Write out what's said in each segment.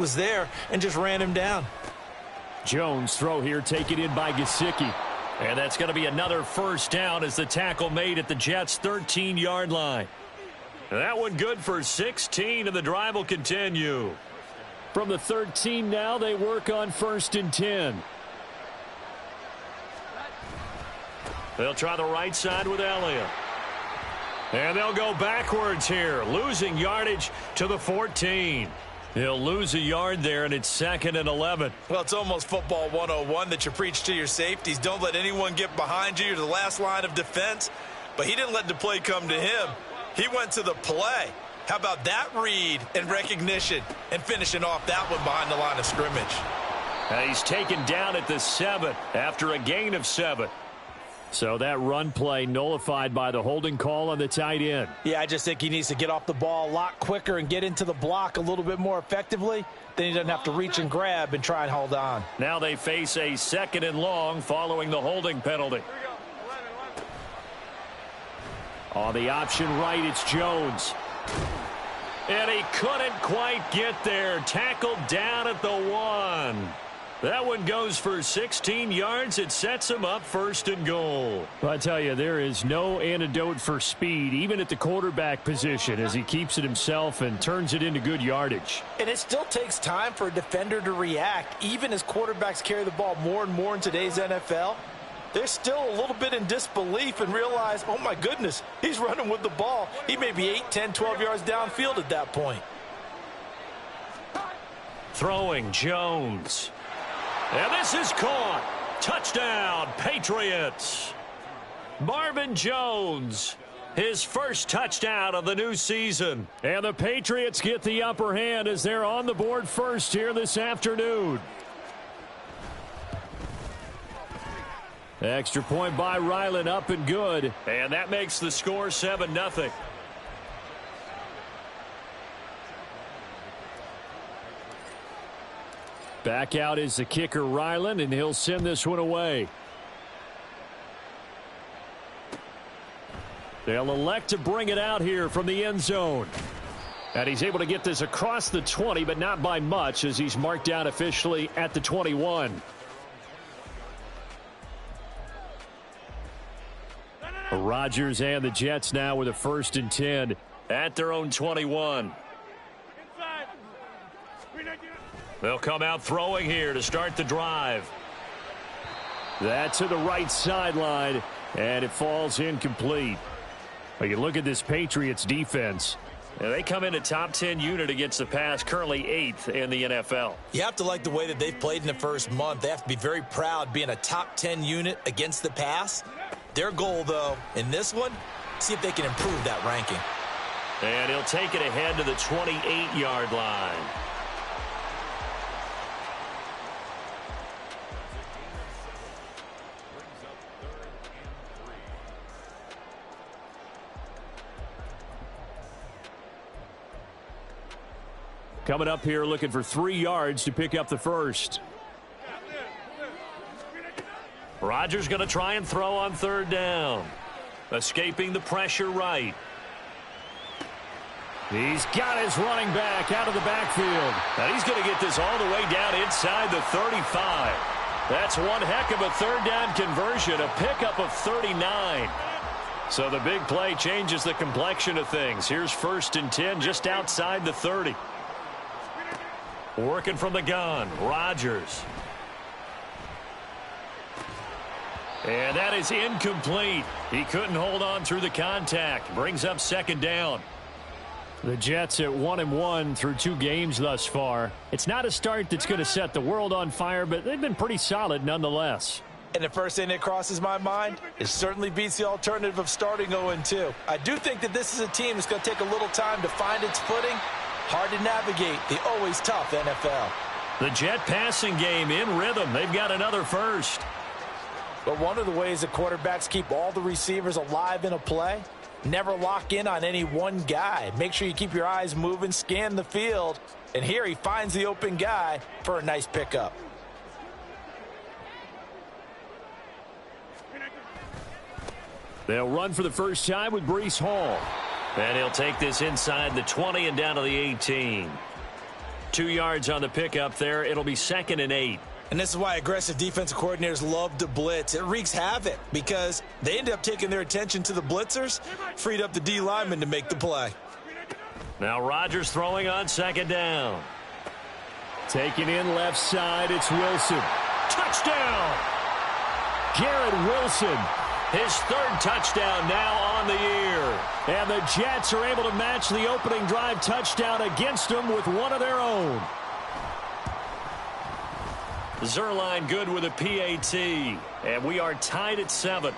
was there and just ran him down. Jones throw here taken in by Gesicki. And that's going to be another first down as the tackle made at the Jets' 13-yard line. That one good for 16, and the drive will continue. From the 13 now, they work on 1st and 10. They'll try the right side with Elliott. And they'll go backwards here, losing yardage to the 14. He'll lose a yard there, and it's 2nd and 11. Well, it's almost football 101 that you preach to your safeties. Don't let anyone get behind you. You're the last line of defense. But he didn't let the play come to him. He went to the play. How about that read and recognition and finishing off that one behind the line of scrimmage? And he's taken down at the 7 after a gain of 7. So that run play nullified by the holding call on the tight end. Yeah, I just think he needs to get off the ball a lot quicker and get into the block a little bit more effectively. Then he doesn't have to reach and grab and try and hold on. Now they face a 2nd and long following the holding penalty. On the option right, it's Jones. And he couldn't quite get there. Tackled down at the 1. That one goes for 16 yards. It sets him up 1st and goal. I tell you, there is no antidote for speed, even at the quarterback position, as he keeps it himself and turns it into good yardage. And it still takes time for a defender to react. Even as quarterbacks carry the ball more and more in today's NFL, they're still a little bit in disbelief and realize, oh my goodness, he's running with the ball. He may be 8, 10, 12 yards downfield at that point. Throwing Jones. And this is caught. Touchdown, Patriots. Marvin Jones, his first touchdown of the new season. And the Patriots get the upper hand as they're on the board first here this afternoon. Extra point by Ryland, up and good. And that makes the score 7-0. Back out is the kicker, Ryland, and he'll send this one away. They'll elect to bring it out here from the end zone. And he's able to get this across the 20, but not by much, as he's marked down officially at the 21. Rodgers and the Jets now with a 1st and 10 at their own 21. They'll come out throwing here to start the drive. That's to the right sideline, and it falls incomplete. But you look at this Patriots defense. And they come in a top 10 unit against the pass, currently 8th in the NFL. You have to like the way that they've played in the first month. They have to be very proud being a top 10 unit against the pass. Their goal, though, in this one, see if they can improve that ranking. And he'll take it ahead to the 28-yard line. Coming up here looking for 3 yards to pick up the first. Rodgers going to try and throw on 3rd down. Escaping the pressure right. He's got his running back out of the backfield. And he's going to get this all the way down inside the 35. That's one heck of a 3rd down conversion, a pickup of 39. So the big play changes the complexion of things. Here's 1st and 10 just outside the 30. Working from the gun, Rodgers. And that is incomplete. He couldn't hold on through the contact. Brings up 2nd down. The Jets at 1-1 through 2 games thus far. It's not a start that's going to set the world on fire, but they've been pretty solid nonetheless. And the first thing that crosses my mind, it certainly beats the alternative of starting 0-2. I do think that this is a team that's going to take a little time to find its footing. Hard to navigate the always tough NFL. The Jet passing game in rhythm. They've got another first. But one of the ways that quarterbacks keep all the receivers alive in a play, never lock in on any one guy. Make sure you keep your eyes moving, scan the field. And here he finds the open guy for a nice pickup. They'll run for the first time with Breece Hall. And he'll take this inside the 20 and down to the 18. 2 yards on the pickup there. It'll be 2nd and 8. And this is why aggressive defensive coordinators love to blitz. It wreaks havoc because they end up taking their attention to the blitzers, freed up the D lineman to make the play. Now Rodgers throwing on 2nd down. Taking in left side, it's Wilson. Touchdown! Garrett Wilson. His 3rd touchdown now on the year. And the Jets are able to match the opening drive touchdown against them with one of their own. Zuerlein good with a PAT. And we are tied at 7.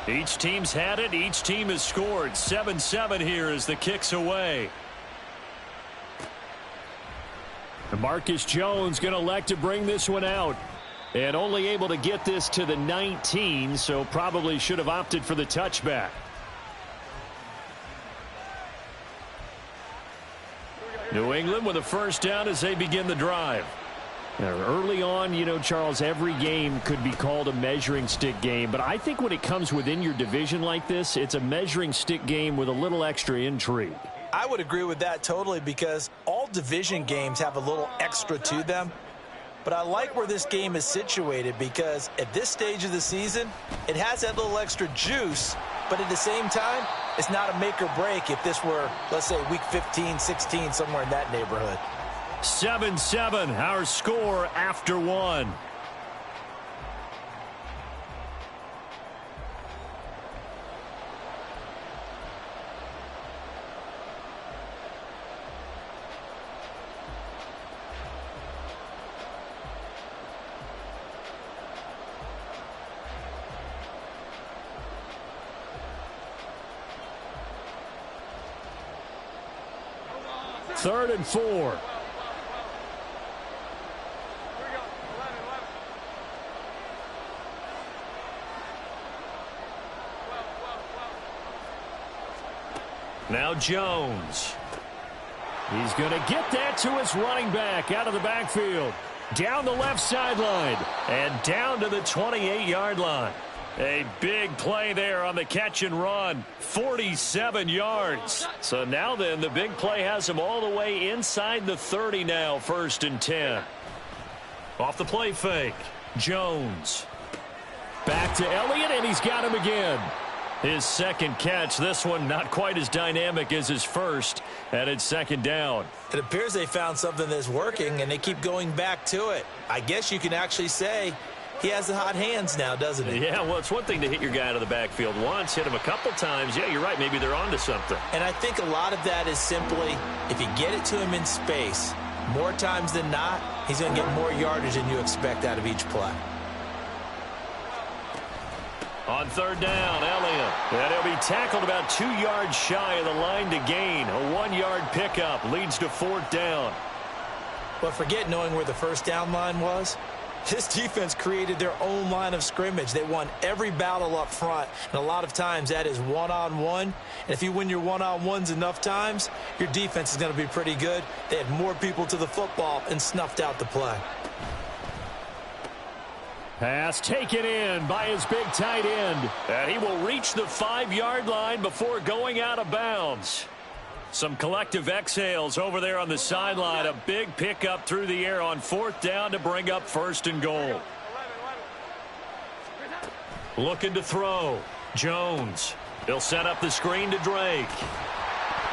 Each team's had it. Each team has scored. 7-7 here as the kick's away. Marcus Jones going to elect to bring this one out. And only able to get this to the 19, so probably should have opted for the touchback. New England with a 1st down as they begin the drive. Now, early on, you know, Charles, every game could be called a measuring stick game. But I think when it comes within your division like this, it's a measuring stick game with a little extra intrigue. I would agree with that totally because all division games have a little extra to them. But I like where this game is situated because at this stage of the season, it has that little extra juice. But at the same time, it's not a make or break if this were, let's say, week 15, 16, somewhere in that neighborhood. 7-7, our score after 1. Third and 4. Now Jones. He's going to get that to his running back out of the backfield. Down the left sideline. And down to the 28-yard line. A big play there on the catch and run. 47 yards. So now then, the big play has him all the way inside the 30 now, 1st and 10. Off the play fake. Jones. Back to Elliott, and he's got him again. His 2nd catch. This one not quite as dynamic as his first. And it's 2nd down. It appears they found something that's working, and they keep going back to it. I guess you can actually say he has the hot hands now, doesn't he? Yeah, well, it's one thing to hit your guy out of the backfield once, hit him a couple times. Yeah, you're right. Maybe they're onto something. And I think a lot of that is simply if you get it to him in space, more times than not, he's going to get more yardage than you expect out of each play. On 3rd down, Elliott. And he'll be tackled about 2 yards shy of the line to gain. A 1-yard pickup leads to 4th down. But forget knowing where the 1st down line was. This defense created their own line of scrimmage. They won every battle up front, and a lot of times that is one-on-one. And if you win your one-on-ones enough times, your defense is going to be pretty good. They had more people to the football and snuffed out the play. Pass taken in by his big tight end. And he will reach the 5-yard line before going out of bounds. Some collective exhales over there on the sideline. A big pickup through the air on 4th down to bring up 1st and goal. Looking to throw. Jones. He'll set up the screen to Drake.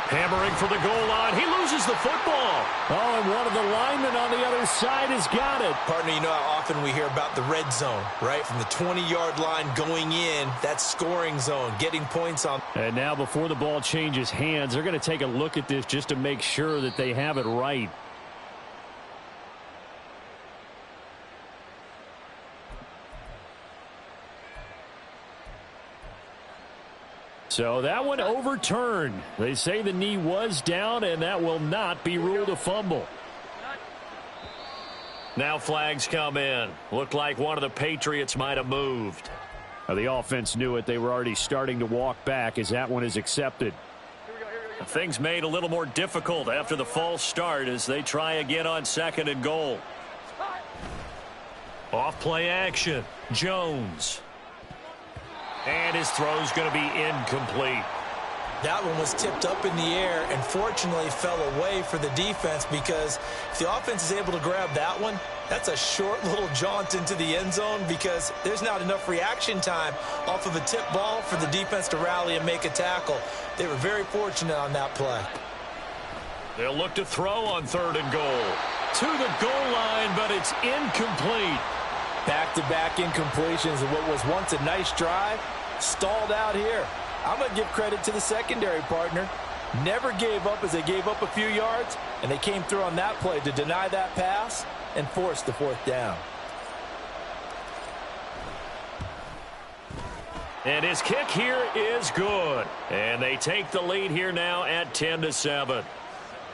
Hammering for the goal line. He loses the football. Oh, and one of the linemen on the other side has got it. Partner, you know how often we hear about the red zone, right? From the 20-yard line going in, that's scoring zone, getting points on. And now before the ball changes hands, they're going to take a look at this just to make sure that they have it right. So that one overturned. They say the knee was down, and that will not be ruled a fumble. Now flags come in. Looked like one of the Patriots might have moved. Now the offense knew it. They were already starting to walk back as that one is accepted. Things made a little more difficult after the false start as they try again on 2nd and goal. Off play action. Jones. And his throw's going to be incomplete. That one was tipped up in the air and fortunately fell away for the defense, because if the offense is able to grab that one, that's a short little jaunt into the end zone, because there's not enough reaction time off of a tip ball for the defense to rally and make a tackle. They were very fortunate on that play. They'll look to throw on 3rd and goal. To the goal line, but it's incomplete. Back-to-back incompletions of what was once a nice drive, stalled out here. I'm going to give credit to the secondary partner. Never gave up as they gave up a few yards, and they came through on that play to deny that pass and force the 4th down. And his kick here is good. And they take the lead here now at 10-7.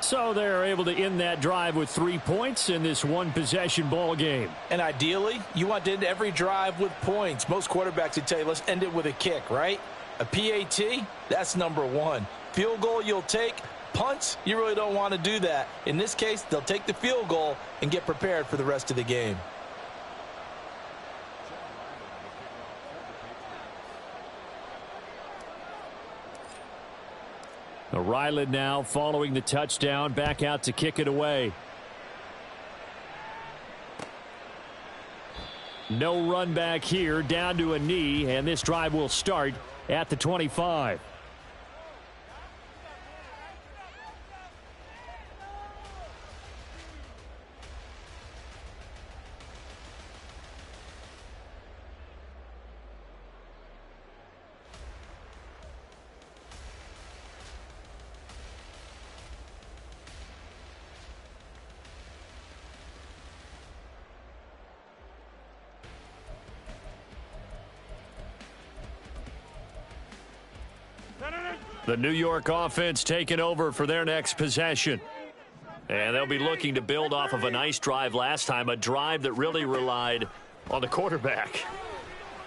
So they're able to end that drive with 3 points in this one-possession ball game. And ideally, you want to end every drive with points. Most quarterbacks would tell you, let's end it with a kick, right? A PAT, that's number 1. Field goal you'll take. Punts, you really don't want to do that. In this case, they'll take the field goal and get prepared for the rest of the game. Ryland now following the touchdown, back out to kick it away. No run back here, down to a knee, and this drive will start at the 25. The New York offense taking over for their next possession. And they'll be looking to build off of a nice drive last time, a drive that really relied on the quarterback.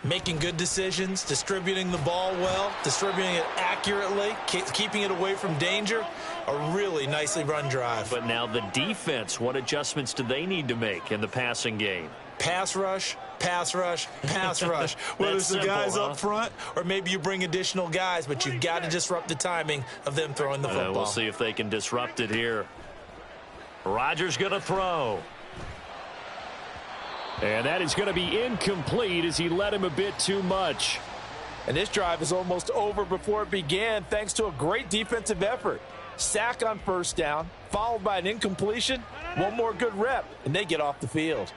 Making good decisions, distributing the ball well, distributing it accurately, keeping it away from danger. A really nicely run drive. But now the defense, what adjustments do they need to make in the passing game? Pass rush, pass rush, pass rush. Whether it's the guys up front or maybe you bring additional guys, but you've got to disrupt the timing of them throwing the football. We'll see if they can disrupt it here. Rodgers going to throw. And that is going to be incomplete as he led him a bit too much. And this drive is almost over before it began thanks to a great defensive effort. Sack on 1st down, followed by an incompletion. One more good rep, and they get off the field.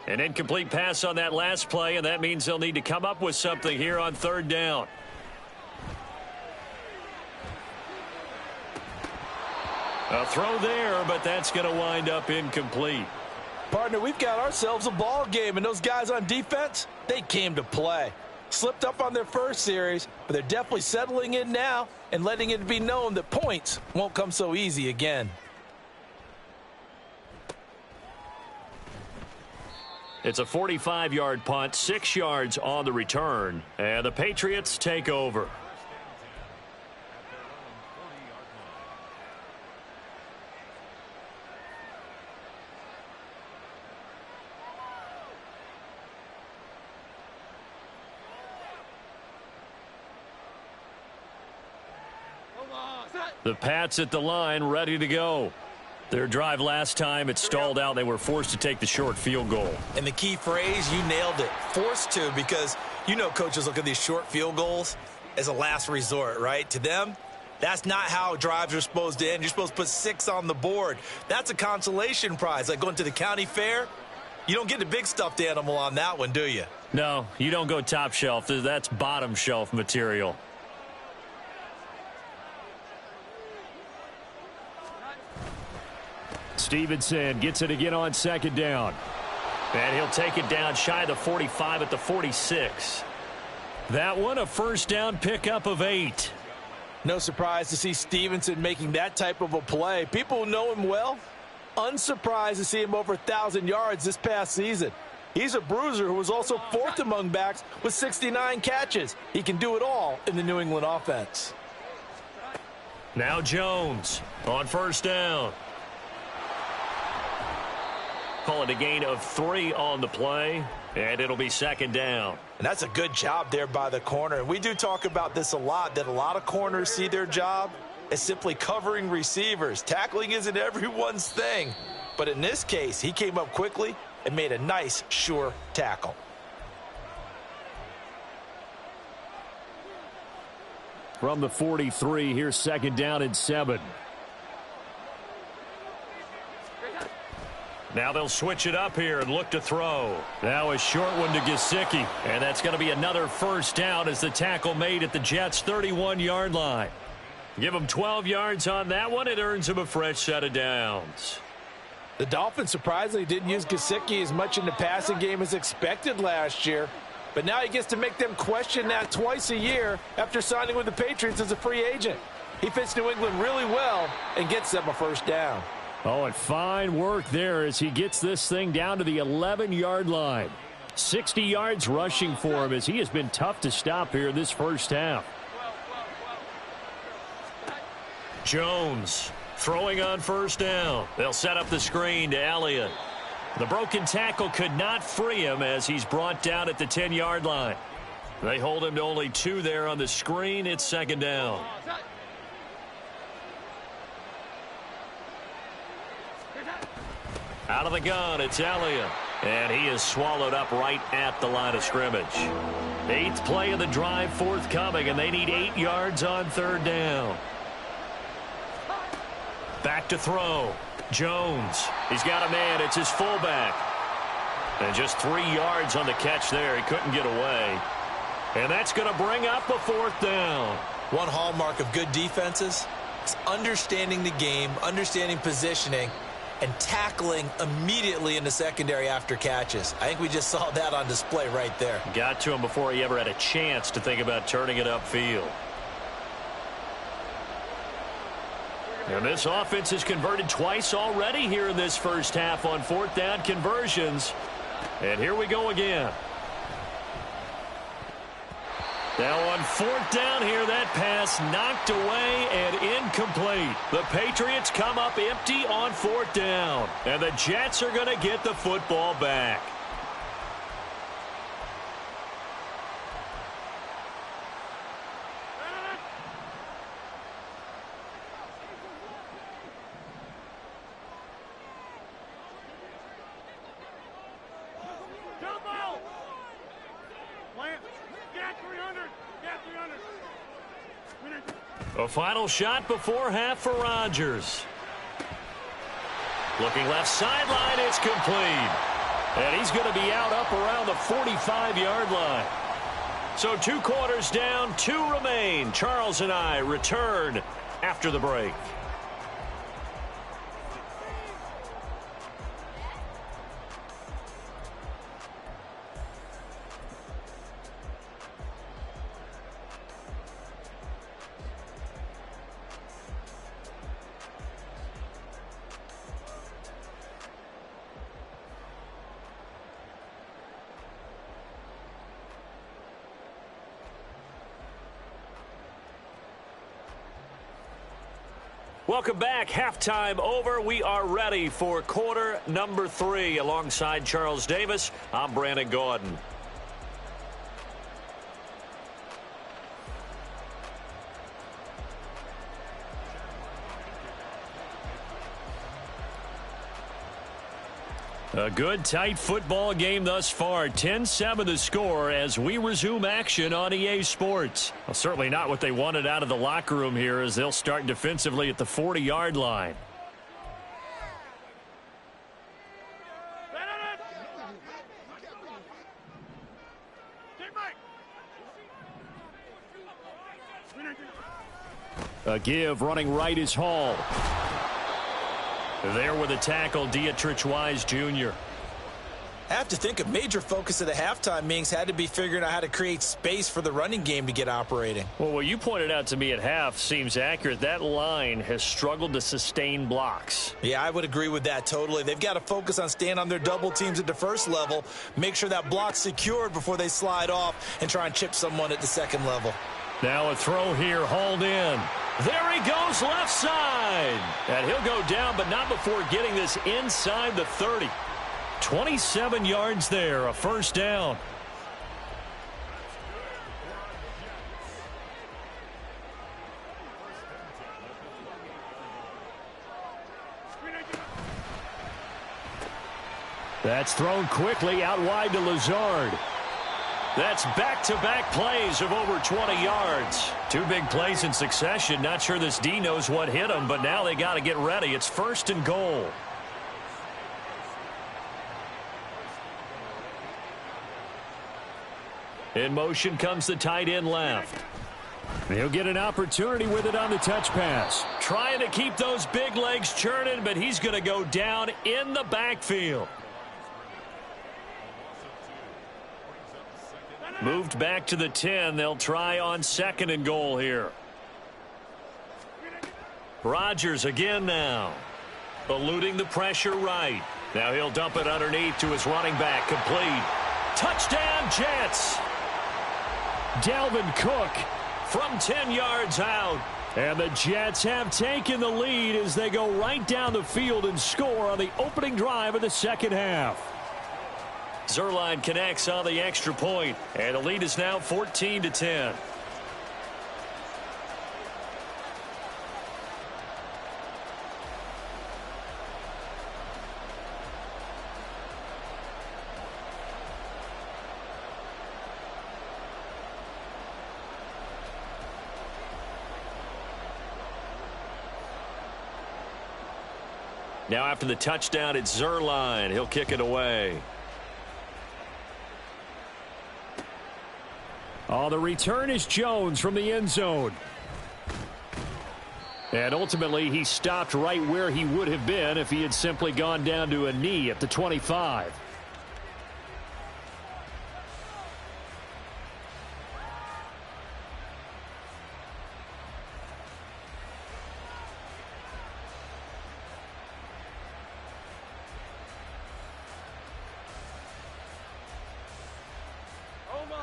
An incomplete pass on that last play, and that means they'll need to come up with something here on 3rd down. A throw there, but that's going to wind up incomplete. Partner, we've got ourselves a ball game, and those guys on defense, they came to play. Slipped up on their first series, but they're definitely settling in now and letting it be known that points won't come so easy again. It's a 45-yard punt, 6 yards on the return, and the Patriots take over. The Pats at the line, ready to go. Their drive last time, it stalled out. They were forced to take the short field goal. And the key phrase, you nailed it, forced to, because you know coaches look at these short field goals as a last resort, right? To them, that's not how drives are supposed to end. You're supposed to put 6 on the board. That's a consolation prize. Like going to the county fair, you don't get the big stuffed animal on that one, do you? No, you don't go top shelf. That's bottom shelf material. Stevenson gets it again on 2nd down. And he'll take it down shy of the 45 at the 46. That one a 1st down pickup of 8. No surprise to see Stevenson making that type of a play. People who know him well, unsurprised to see him over 1,000 yards this past season. He's a bruiser who was also 4th among backs with 69 catches. He can do it all in the New England offense. Now Jones on 1st down. Call it a gain of 3 on the play, and it'll be 2nd down. And that's a good job there by the corner. And we do talk about this a lot, that a lot of corners see their job as simply covering receivers. Tackling isn't everyone's thing. But in this case, he came up quickly and made a nice, sure tackle. From the 43, here's 2nd down and 7. Now they'll switch it up here and look to throw. Now a short one to Gesicki. And that's going to be another 1st down as the tackle made at the Jets' 31-yard line. Give him 12 yards on that one. It earns him a fresh set of downs. The Dolphins surprisingly didn't use Gesicki as much in the passing game as expected last year. But now he gets to make them question that twice a year after signing with the Patriots as a free agent. He fits New England really well and gets them a 1st down. Oh, and fine work there as he gets this thing down to the 11-yard line. 60 yards rushing for him as he has been tough to stop here this 1st half. Jones throwing on 1st down. They'll set up the screen to Elliott. The broken tackle could not free him as he's brought down at the 10-yard line. They hold him to only 2 there on the screen. It's 2nd down. Out of the gun, it's Elliott. And he is swallowed up right at the line of scrimmage. 8th play of the drive forthcoming, and they need 8 yards on 3rd down. Back to throw. Jones. He's got a man. It's his fullback. And just 3 yards on the catch there. He couldn't get away. And that's going to bring up a 4th down. One hallmark of good defenses is understanding the game, understanding positioning, and tackling immediately in the secondary after catches. I think we just saw that on display right there. Got to him before he ever had a chance to think about turning it upfield. And this offense has converted twice already here in this 1st half on 4th down conversions. And here we go again. Now on 4th down here, that pass knocked away and incomplete. The Patriots come up empty on 4th down. And the Jets are going to get the football back. A final shot before half for Rodgers. Looking left sideline, it's complete. And he's going to be out up around the 45-yard line. So 2 quarters down, 2 remain. Charles and I return after the break. Welcome back. Halftime over. We are ready for quarter number 3. Alongside Charles Davis, I'm Brandon Gaudin. A good, tight football game thus far. 10-7 the score as we resume action on EA Sports. Well, certainly not what they wanted out of the locker room here as they'll start defensively at the 40-yard line. A give running right is Hall. There with a tackle, Dietrich Wise Jr. I have to think a major focus of the halftime meetings had to be figuring out how to create space for the running game to get operating. Well, what you pointed out to me at half seems accurate. That line has struggled to sustain blocks. Yeah, I would agree with that totally. They've got to focus on staying on their double teams at the first level, make sure that block's secured before they slide off and try and chip someone at the second level. Now a throw here, hauled in. There he goes, left side. And he'll go down, but not before getting this inside the 30. 27 yards there, a first down. That's thrown quickly out wide to Lazard. That's back-to-back plays of over 20 yards. Two big plays in succession. Not sure this D knows what hit him, but now they got to get ready. It's 1st and goal. In motion comes the tight end left. He'll get an opportunity with it on the touch pass. Trying to keep those big legs churning, but he's going to go down in the backfield. Moved back to the 10. They'll try on 2nd and goal here. Rodgers again now. Eluding the pressure right. Now he'll dump it underneath to his running back. Complete. Touchdown, Jets. Dalvin Cook from 10 yards out. And the Jets have taken the lead as they go right down the field and score on the opening drive of the second half. Zuerlein connects on the extra point, and the lead is now 14-10. Now after the touchdown, it's Zuerlein. He'll kick it away. Oh, the return is Jones from the end zone. And ultimately, he stopped right where he would have been if he had simply gone down to a knee at the 25.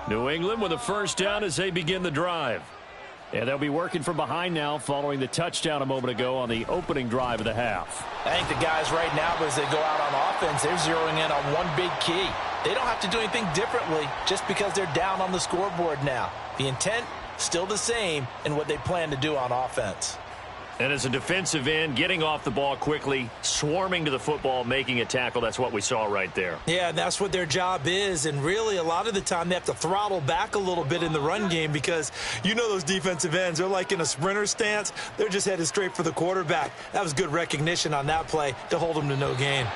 New England with a first down as they begin the drive. And they'll be working from behind now following the touchdown a moment ago on the opening drive of the half. I think the guys right now, as they go out on offense, they're zeroing in on one big key. They don't have to do anything differently just because they're down on the scoreboard now. The intent, still the same in what they plan to do on offense. And as a defensive end, getting off the ball quickly, swarming to the football, making a tackle, that's what we saw right there. Yeah, that's what their job is, and really a lot of the time they have to throttle back a little bit in the run game because you know those defensive ends, they're like in a sprinter stance. They're just headed straight for the quarterback. That was good recognition on that play to hold them to no gain.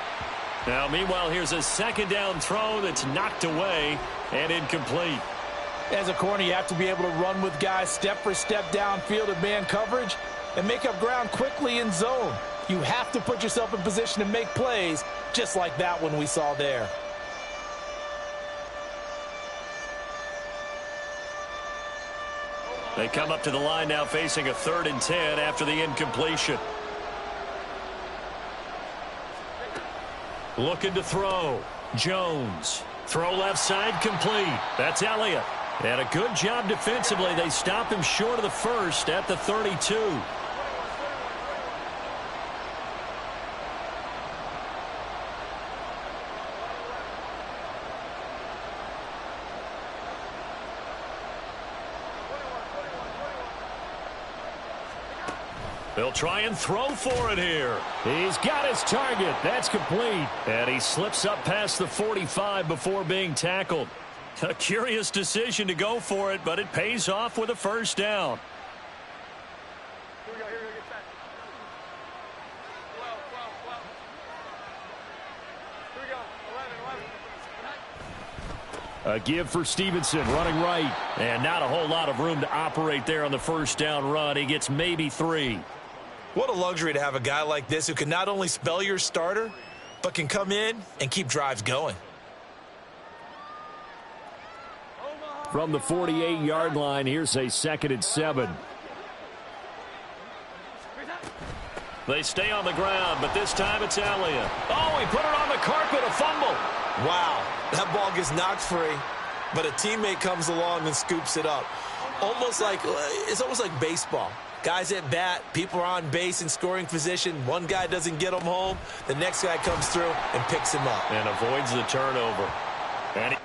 Now, meanwhile, here's a second down throw that's knocked away and incomplete. As a corner, you have to be able to run with guys step for step downfield in man coverage and make up ground quickly in zone. You have to put yourself in position to make plays, just like that one we saw there. They come up to the line now facing a 3rd and 10 after the incompletion. Looking to throw. Jones. Throw left side complete. That's Elliott. And a good job defensively. They stop him short of the first at the 32. They'll try and throw for it here. He's got his target. That's complete. And he slips up past the 45 before being tackled. A curious decision to go for it, but it pays off with a first down. A give for Stevenson, running right. And not a whole lot of room to operate there on the first down run. He gets maybe 3. What a luxury to have a guy like this who can not only spell your starter, but can come in and keep drives going. From the 48-yard line, here's a 2nd and 7. They stay on the ground, but this time it's Elliott. Oh, he put it on the carpet, a fumble. Wow, that ball gets knocked free, but a teammate comes along and scoops it up. It's almost like baseball. Guys at bat, people are on base in scoring position. One guy doesn't get him home. The next guy comes through and picks him up. And avoids the turnover. And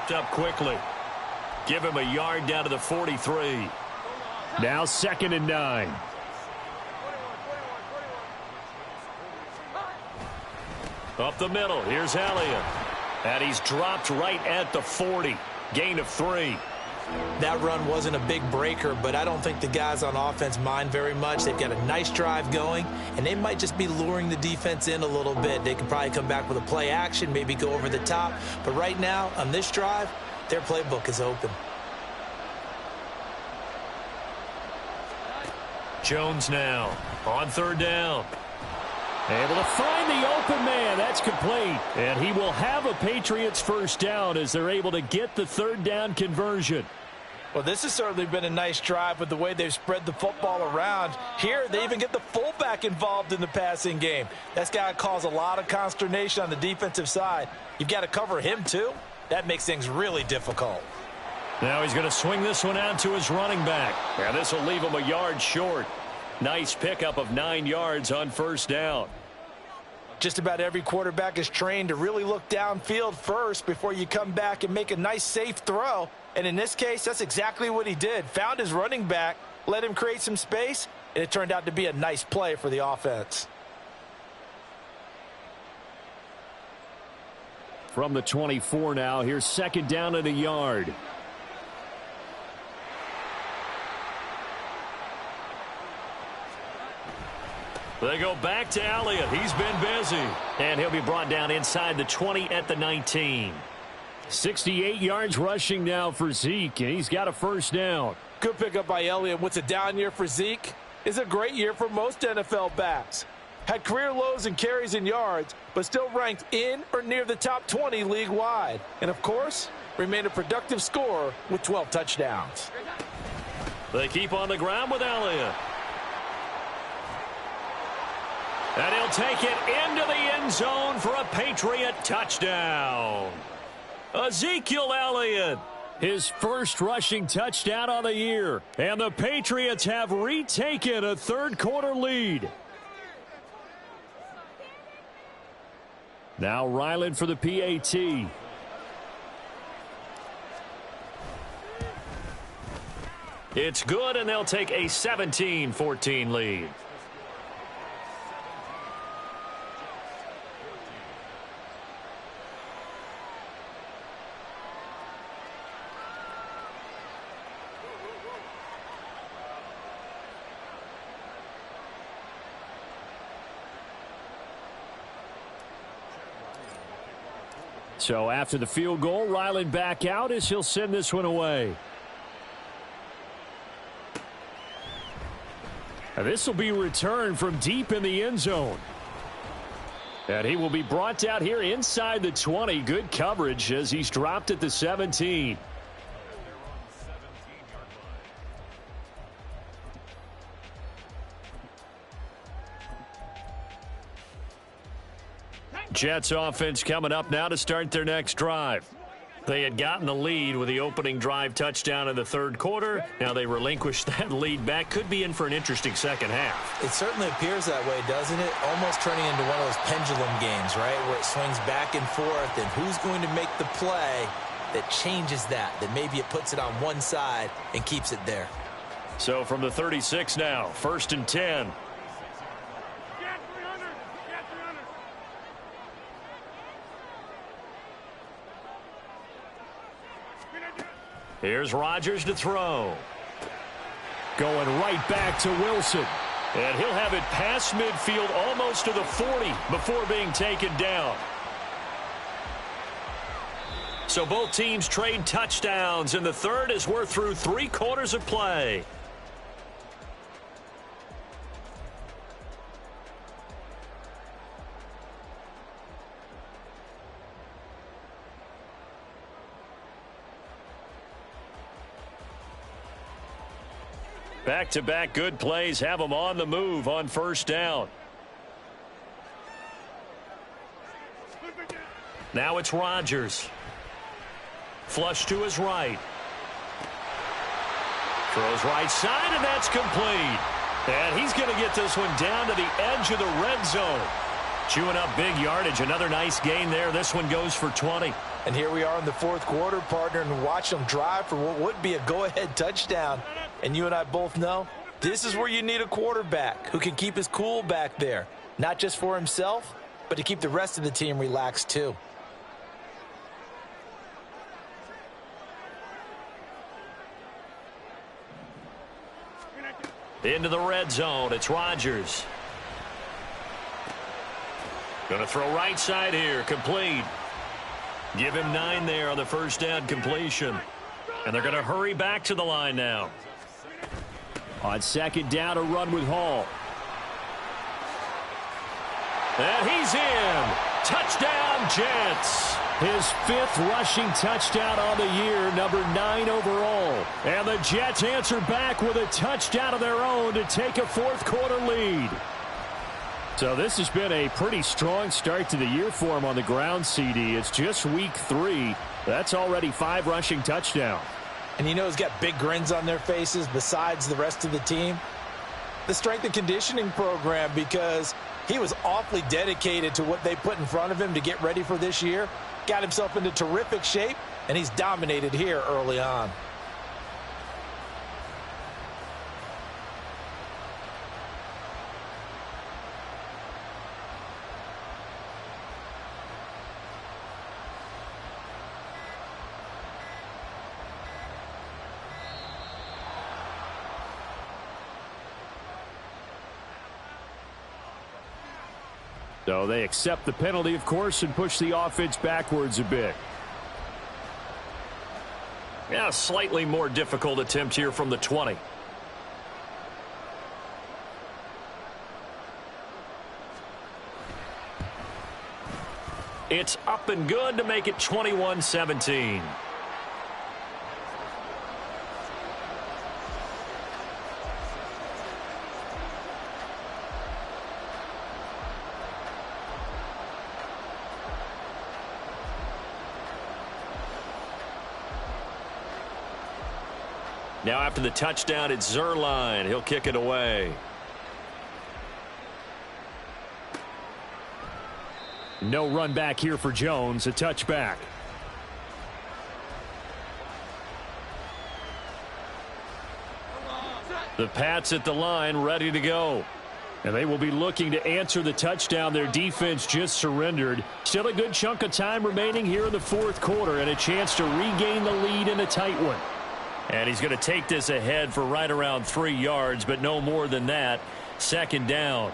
wrapped up quickly. Give him a yard down to the 43. Now 2nd and 9. Up the middle, here's Elliott. And he's dropped right at the 40. Gain of 3. That run wasn't a big breaker, but I don't think the guys on offense mind very much. They've got a nice drive going, and they might just be luring the defense in a little bit. They could probably come back with a play action, maybe go over the top. But right now, on this drive, their playbook is open. Jones now on 3rd down. Able to find the open man. That's complete. And he will have a Patriots first down as they're able to get the 3rd down conversion. Well, this has certainly been a nice drive with the way they've spread the football around. Here, they even get the fullback involved in the passing game. That's got to cause a lot of consternation on the defensive side. You've got to cover him, too. That makes things really difficult. Now he's going to swing this one out to his running back. And this will leave him a yard short. Nice pickup of 9 yards on 1st down. Just about every quarterback is trained to really look downfield first before you come back and make a nice, safe throw. And in this case, that's exactly what he did. Found his running back, let him create some space, and it turned out to be a nice play for the offense. From the 24 now, here's 2nd down and a yard. They go back to Elliott. He's been busy. And he'll be brought down inside the 20 at the 19. 68 yards rushing now for Zeke, and he's got a first down. Good pickup by Elliott. What's a down year for Zeke? It's a great year for most NFL backs. Had career lows in carries and yards, but still ranked in or near the top 20 league-wide. And, of course, remained a productive scorer with 12 touchdowns. They keep on the ground with Elliott. And he'll take it into the end zone for a Patriot touchdown. Ezekiel Elliott. His first rushing touchdown on the year. And the Patriots have retaken a 3rd quarter lead. Now Ryland for the PAT. It's good, and they'll take a 17-14 lead. So after the field goal, Ryland back out as he'll send this one away. And this will be returned from deep in the end zone. And he will be brought down here inside the 20. Good coverage as he's dropped at the 17. Jets offense coming up now to start their next drive. They had gotten the lead with the opening drive touchdown in the 3rd quarter. Now they relinquished that lead back. Could be in for an interesting second half. It certainly appears that way, doesn't it? Almost turning into one of those pendulum games, right, where it swings back and forth, and who's going to make the play that changes that maybe it puts it on one side and keeps it there. So from the 36 now, 1st and 10. Here's Rodgers to throw. Going right back to Wilson. And he'll have it past midfield almost to the 40 before being taken down. So both teams trade touchdowns in the 3rd as we're through 3 quarters of play. Back-to-back good plays have them on the move on 1st down. Now it's Rodgers. Flush to his right. Throws right side, and that's complete. And he's going to get this one down to the edge of the red zone. Chewing up big yardage. Another nice gain there. This one goes for 20. And here we are in the fourth quarter, partner, and watch them drive for what would be a go-ahead touchdown. And you and I both know this is where you need a quarterback who can keep his cool back there, not just for himself, but to keep the rest of the team relaxed too. Into the red zone, it's Rodgers. Going to throw right side here, complete. Give him 9 there on the first down completion. And they're going to hurry back to the line now. On second down, a run with Hall. And he's in. Touchdown, Jets. His 5th rushing touchdown on the year, number 9 overall. And the Jets answer back with a touchdown of their own to take a fourth quarter lead. So this has been a pretty strong start to the year for him on the ground, CD. It's just week 3. That's already 5 rushing touchdowns. And you know he's got big grins on their faces besides the rest of the team. The strength and conditioning program, because he was awfully dedicated to what they put in front of him to get ready for this year. Got himself into terrific shape, and he's dominated here early on. So they accept the penalty, of course, and push the offense backwards a bit. Yeah, a slightly more difficult attempt here from the 20. It's up and good to make it 21-17. Now after the touchdown, it's Zuerlein. He'll kick it away. No run back here for Jones. A touchback. The Pats at the line ready to go. And they will be looking to answer the touchdown their defense just surrendered. Still a good chunk of time remaining here in the fourth quarter and a chance to regain the lead in a tight one. And he's going to take this ahead for right around 3 yards, but no more than that. Second down.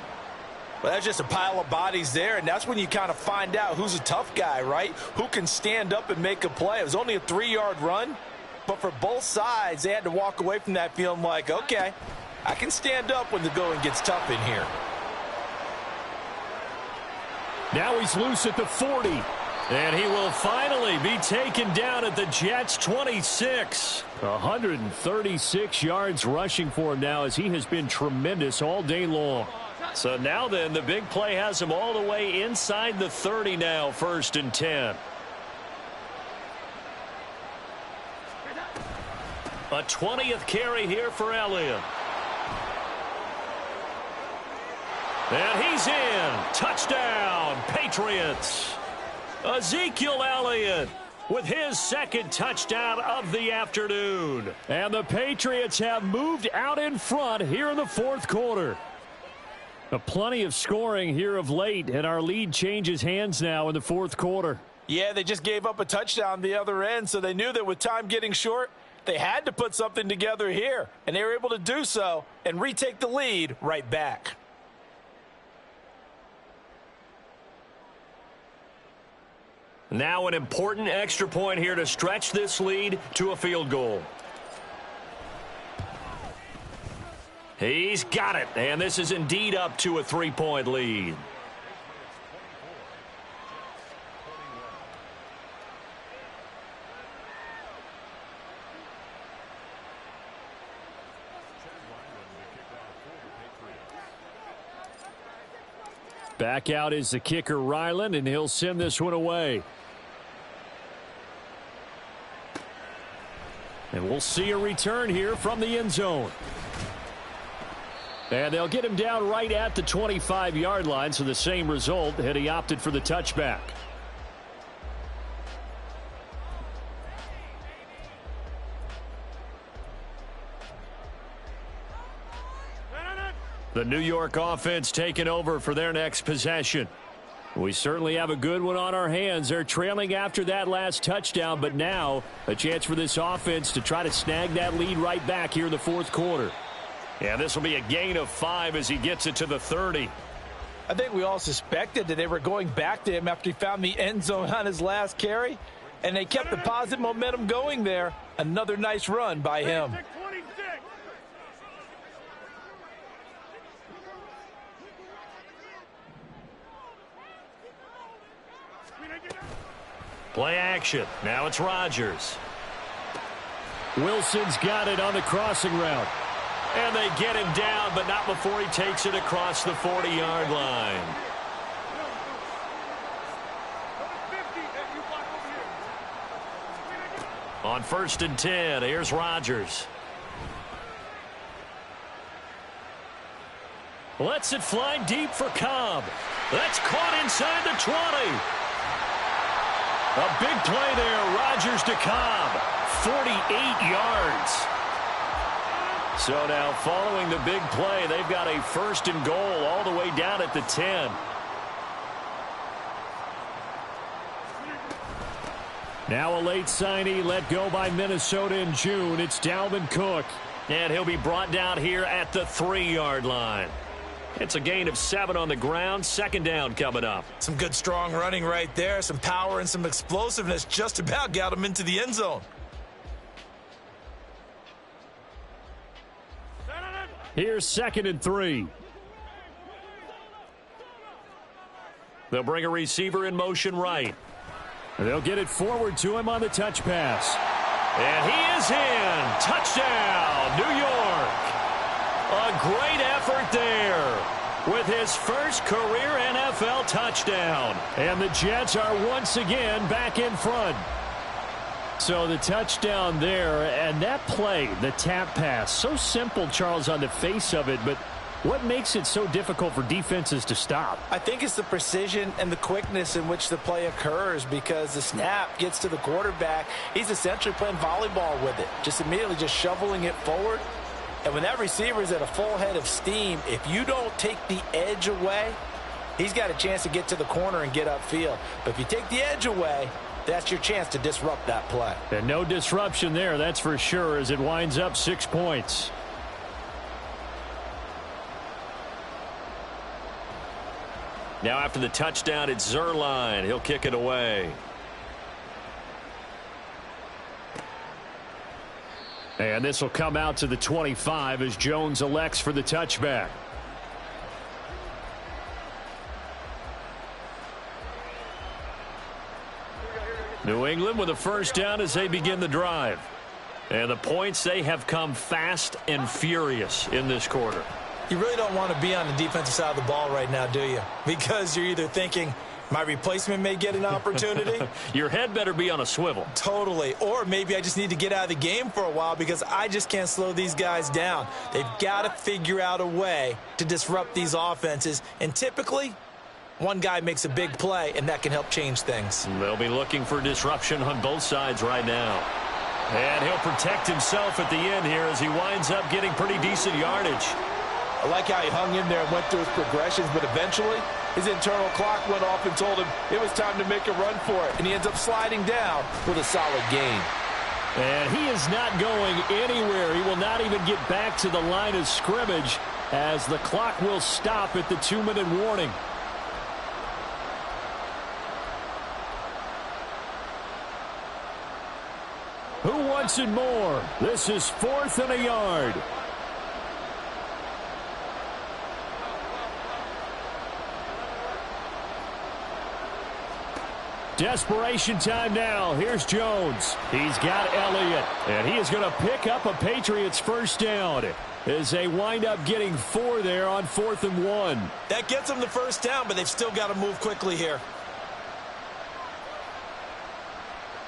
Well, that's just a pile of bodies there, and that's when you kind of find out who's a tough guy, right? Who can stand up and make a play. It was only a 3-yard run, but for both sides, they had to walk away from that feeling like, okay, I can stand up when the going gets tough in here. Now he's loose at the 40. And he will finally be taken down at the Jets' 26. 136 yards rushing for him now as he has been tremendous all day long. So now then, the big play has him all the way inside the 30 now, 1st and 10. A 20th carry here for Elliott. And he's in. Touchdown, Patriots. Ezekiel Elliott with his 2nd touchdown of the afternoon. And the Patriots have moved out in front here in the fourth quarter. Plenty of scoring here of late, and our lead changes hands now in the fourth quarter. Yeah, they just gave up a touchdown the other end, so they knew that with time getting short, they had to put something together here, and they were able to do so and retake the lead right back. Now an important extra point here to stretch this lead to a field goal. He's got it, and this is indeed up to a 3-point lead. Back out is the kicker, Ryland, and he'll send this one away. And we'll see a return here from the end zone. And they'll get him down right at the 25-yard line, so the same result had he opted for the touchback. The New York offense taking over for their next possession. We certainly have a good one on our hands. They're trailing after that last touchdown, but now a chance for this offense to try to snag that lead right back here in the fourth quarter. Yeah, this will be a gain of 5 as he gets it to the 30. I think we all suspected that they were going back to him after he found the end zone on his last carry, and they kept the positive momentum going there. Another nice run by him. Play action. Now it's Rodgers. Wilson's got it on the crossing route. And they get him down, but not before he takes it across the 40-yard line. On 1st and 10, here's Rodgers. Lets it fly deep for Cobb. That's caught inside the 20. A big play there, Rodgers to Cobb. 48 yards. So now following the big play, they've got a 1st and goal all the way down at the 10. Now a late signee let go by Minnesota in June. It's Dalvin Cook. And he'll be brought down here at the 3-yard line. It's a gain of 7 on the ground. 2nd down coming up. Some good strong running right there. Some power and some explosiveness just about got him into the end zone. Here's 2nd and 3. They'll bring a receiver in motion right. They'll get it forward to him on the touch pass. And he is in. Touchdown, New York. A great effort there with his first career NFL touchdown. And the Jets are once again back in front. So the touchdown there, and that play, the tap pass, so simple, Charles, on the face of it, but what makes it so difficult for defenses to stop? I think it's the precision and the quickness in which the play occurs, because the snap gets to the quarterback. He's essentially playing volleyball with it, just immediately just shoveling it forward. And when that receiver is at a full head of steam, if you don't take the edge away, he's got a chance to get to the corner and get upfield. But if you take the edge away, that's your chance to disrupt that play. And no disruption there, that's for sure, as it winds up 6 points. Now after the touchdown, it's Zuerlein. He'll kick it away. And this will come out to the 25 as Jones elects for the touchback. New England with a 1st down as they begin the drive. And the points, they have come fast and furious in this quarter. You really don't want to be on the defensive side of the ball right now, do you? Because you're either thinking, my replacement may get an opportunity. Your head better be on a swivel. Totally. Or maybe I just need to get out of the game for a while because I just can't slow these guys down. They've got to figure out a way to disrupt these offenses. And typically, one guy makes a big play, and that can help change things. They'll be looking for disruption on both sides right now. And he'll protect himself at the end here as he winds up getting pretty decent yardage. I like how he hung in there and went through his progressions, but eventually his internal clock went off and told him it was time to make a run for it, and he ends up sliding down with a solid gain. And he is not going anywhere. He will not even get back to the line of scrimmage as the clock will stop at the 2-minute warning. Who wants it more? This is 4th and a yard. Desperation time now. Here's Jones. He's got Elliott. And he is going to pick up a Patriots 1st down as they wind up getting 4 there on 4th and 1. That gets them the 1st down, but they've still got to move quickly here.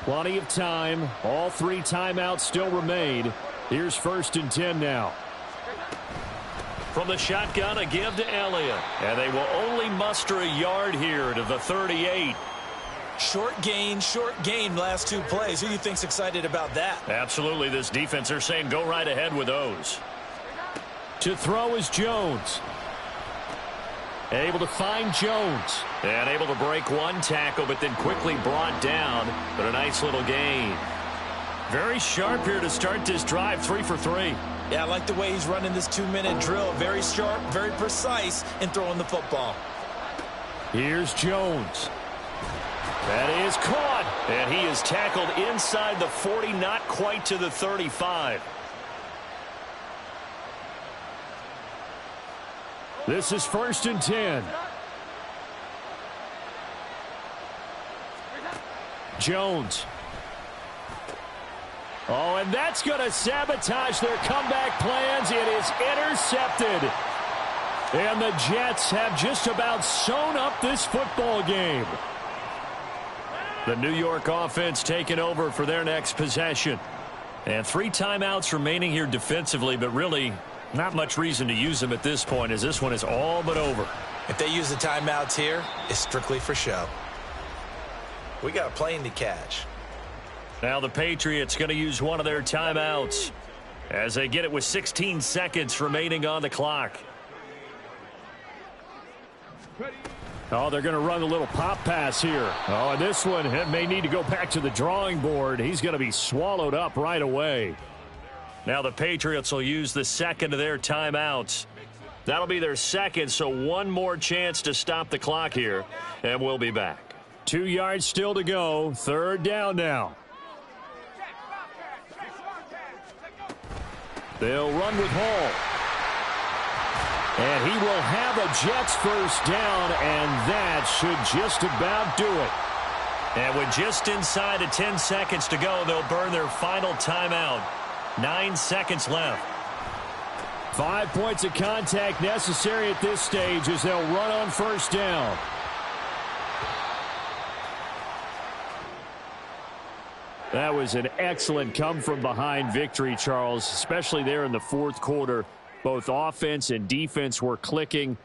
Plenty of time. All 3 timeouts still remain. Here's 1st and 10 now. From the shotgun, a give to Elliott. And they will only muster a yard here to the 38. Short gain last 2 plays. Who do you think's excited about that? Absolutely. This defense, they're saying go right ahead with those. To throw is Jones. Able to find Jones. And able to break one tackle, but then quickly brought down. But a nice little gain. Very sharp here to start this drive, 3 for 3. Yeah, I like the way he's running this 2-minute drill. Very sharp, very precise in throwing the football. Here's Jones. That is caught. And he is tackled inside the 40, not quite to the 35. This is 1st and 10. Jones. Oh, and that's going to sabotage their comeback plans. It is intercepted. And the Jets have just about sewn up this football game. The New York offense taking over for their next possession. And 3 timeouts remaining here defensively, but really not much reason to use them at this point, as this one is all but over. If they use the timeouts here, it's strictly for show. We got a plane to catch. Now the Patriots going to use one of their timeouts as they get it with 16 seconds remaining on the clock. Oh, they're going to run a little pop pass here. Oh, and this one may need to go back to the drawing board. He's going to be swallowed up right away. Now the Patriots will use the second of their timeouts. That'll be their second, so one more chance to stop the clock here, and we'll be back. 2 yards still to go. 3rd down now. They'll run with Hall. And he will have a Jets first down, and that should just about do it. And with just inside of 10 seconds to go, they'll burn their final timeout. 9 seconds left. 5 points of contact necessary at this stage as they'll run on first down. That was an excellent come-from-behind victory, Charles, especially there in the 4th quarter. Both offense and defense were clicking.